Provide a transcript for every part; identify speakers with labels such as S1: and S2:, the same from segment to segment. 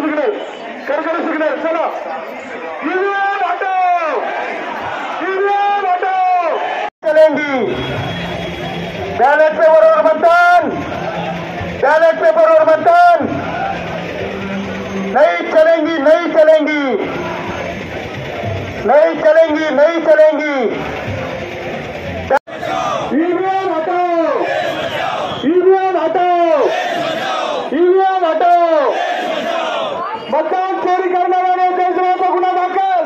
S1: कडकडे signal चला चलेंगी ballot पेपरवर मतदान नहीं चलेंगी ईवीएम हटाओ मतदान चोरी करणाऱ्यावर देशद्रोहाचा गुन्हा दाखल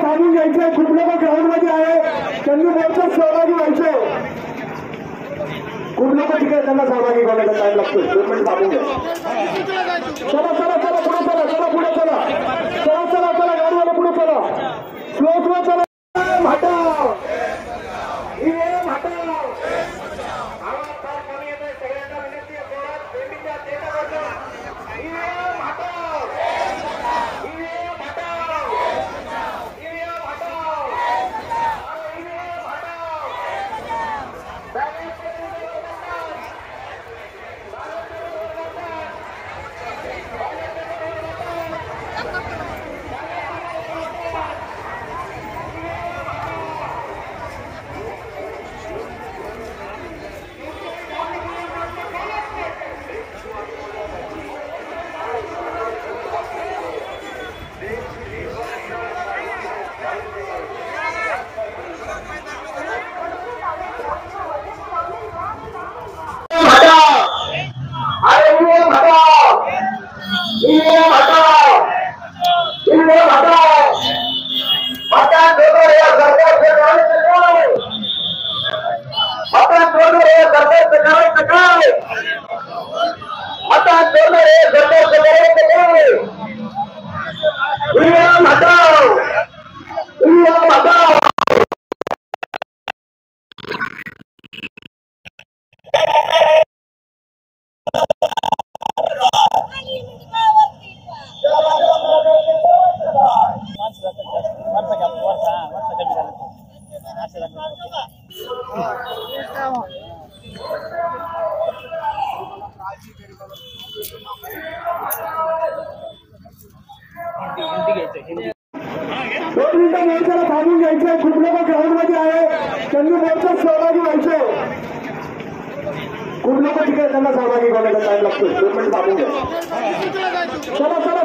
S1: थांबून घ्यायचे खूप लोक ग्राउंड मध्ये आहे त्यांनी मोर्चात सहभागी व्हायचे खूप लोक तिकडे त्यांना सहभागी होण्याचा टाइम लागतो 2 मिनिट थांबून घ्या चला पुढे चला गाडीवाला पुढे चला स्लो चला हटाओ मोर्चाला थांबून घ्यायचे खूप लोक ग्राउंड मध्ये आहे त्यांनी मोर्चात सहभागी व्हायचे खूप लोक तिकडे त्यांना सहभागी होण्याचा टाइम लागतो 2 मिनिट थांबून घ्या चला